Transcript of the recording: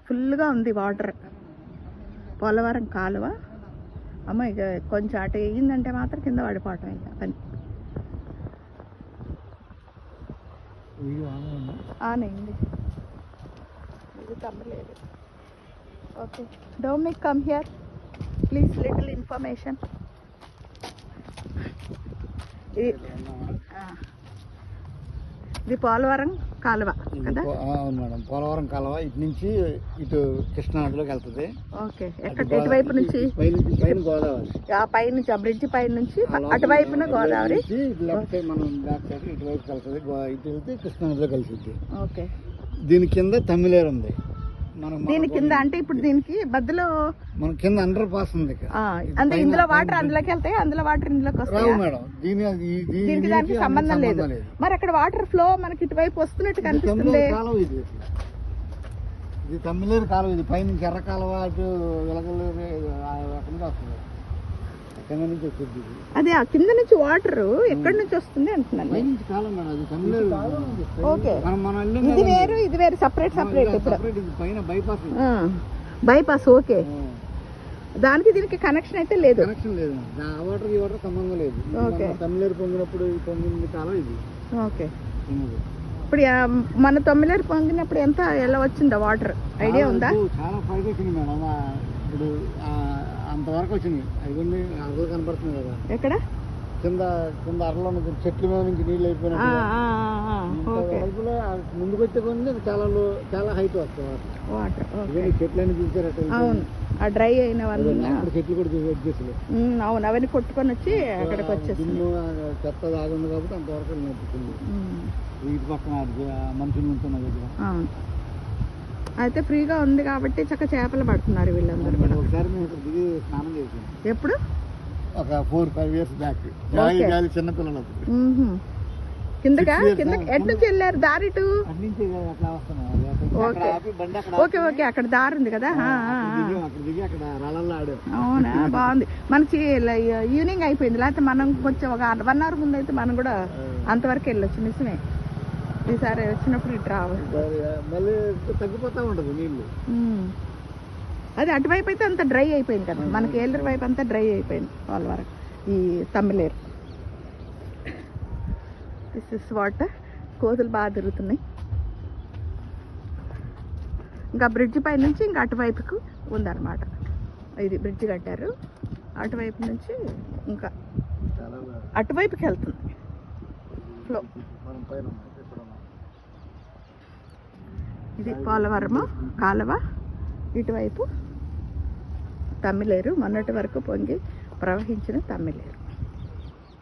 ఫుల్గా ఉంది వాటర్. పోలవరం కాలువ. అమ్మ ఇక కొంచెం అటు వేయిందంటే మాత్రం కింద పడిపోవటం ఇక పని. ఆనండి ఇది తమ్మలేదు. Okay, Dominic come here please, little information. ఇది పోలవరం కాలువ కదా? అవును మేడం, పోలవరం కాలువ ఇటు నుంచి ఇటు కృష్ణా నదిలోకి వెళ్తుంది. ఓకే, ఎటువైపు నుంచి? పైన గోదావరి, ఆ పై నుంచి, ఆ బ్రిడ్జ్ పై నుంచి అటువైపున గోదావరి, లెఫ్ట్ సైడ్ మనం బ్యాక్ సైడ్ ఇటువైపు వెళ్తుంది. ఇటు వెళ్తే కృష్ణా నదిలో కలిసిద్ది. ఓకే, దీని కింద తమిళేరు ఉంది. దీని కింద అంటే ఇప్పుడు దీనికి మధ్యలో మన కింద అండర్ పాస్ ఉంది. అంటే ఇందులో వాటర్ అందులోకి వెళ్తాయి, అందులో వాటర్ ఇందులోకి వస్తాయి మేడం. దీనికి దానికి సంబంధం లేదు. మరి అక్కడ వాటర్ ఫ్లో మనకి ఇటువైపు వస్తున్నట్టు కనిపిస్తుంది. ఇది తమిళేరు కాలువ. ఇది పైన ఎర్ర కాలువ అటు వెలగలేరు అక్కడి నుంచి వస్తుంది. కింద నుంచి వచ్చింది. అదే ఆ కింద నుంచి వాటర్ ఎక్కడి నుంచి వస్తుంది అంటున్నాను. కాలం మేడం, అది తమిళేరు. ఓకే, ఇది వేరు ఇది వేరు, సపరేట్ సపరేట్. పైన బైపాస్, బైపాస్. ఓకే, దానికి దీనికి కనెక్షన్ అయితే లేదు. కనెక్షన్ లేదు. ఆ వాటర్ ఈ వాటర్ సంబంధం లేదు. తమిళేరు పొంగినప్పుడు పొంగింది కాలం ఇది. ఓకే, ఇప్పుడు మన తమిళేరు పొంగినప్పుడు ఎంత ఎలా వచ్చిందా వాటర్ ఐడియా ఉందా? చాలా పైకి వచ్చింది మేడం. ఇప్పుడు అంతవరకు వచ్చినాయి. అవి అరలు కనపడుతుంది కదా ఎక్కడ? కింద కింద అరలో చెట్ల మీద నుంచి నీళ్ళు అయిపోయినా ముందుకు వచ్చే కొన్ని చాలా హైట్ వస్తాయి వాటర్. చెట్లన్నీ చూసారట. అవును, ఆ డ్రై అయిన వాళ్ళు చెట్లు కూడా వచ్చేసి. అవును, అవన్నీ కొట్టుకొని వచ్చి అక్కడికి వచ్చేసింది. చెత్త దాగుంది కాబట్టి అంతవరకు నడుపుతుంది. వీటి పక్కన మనుషులు ఉంటున్న దగ్గర. అవును, అయితే ఫ్రీగా ఉంది కాబట్టి చక్క చేపలు పడుతున్నారు వీళ్ళందరూ. ఒకసారి మేము ఇక్కడ దిగి స్నానం చేసాం. ఎప్పుడు? ఒక 4-5 years బ్యాక్. చిన్నపిల్లలు కిందకా? కింద ఎటు నుంచి వెళ్ళారు? దారి ఇటు. ఓకే ఓకే, అక్కడ దారి ఉంది కదా. అవునా, బాగుంది. మనకి ఈవినింగ్ అయిపోయింది, లేకపోతే మనం కొంచెం ఒక 1 hour ముందు అయితే మనం కూడా అంతవరకు వెళ్ళొచ్చు. నిజమే, ఈసారి వచ్చినప్పుడు ఇటు రావాలి. మళ్ళీ తగ్గిపోతా ఉంటుంది నీళ్ళు. అది అటువైపు అయితే అంత డ్రై అయిపోయింది కదా, మనకి ఏలూరు వైపు అంతా డ్రై అయిపోయింది వాళ్ళ వరకు. ఈ తమిళేరు దిస్ ఇస్ వాటర్. కోతులు బాగా తిరుగుతున్నాయి. ఇంకా బ్రిడ్జ్ పై నుంచి ఇంకా అటువైపుకు ఉందన్నమాట. ఇది బ్రిడ్జ్ కట్టారు, అటువైపు నుంచి ఇంకా అటువైపుకి వెళ్తుంది ఫ్లో. ఇది పోలవరము కాలువ, ఇటువైపు తమిళేరు, మొన్నటి వరకు పొంగి ప్రవహించిన తమిళేరు.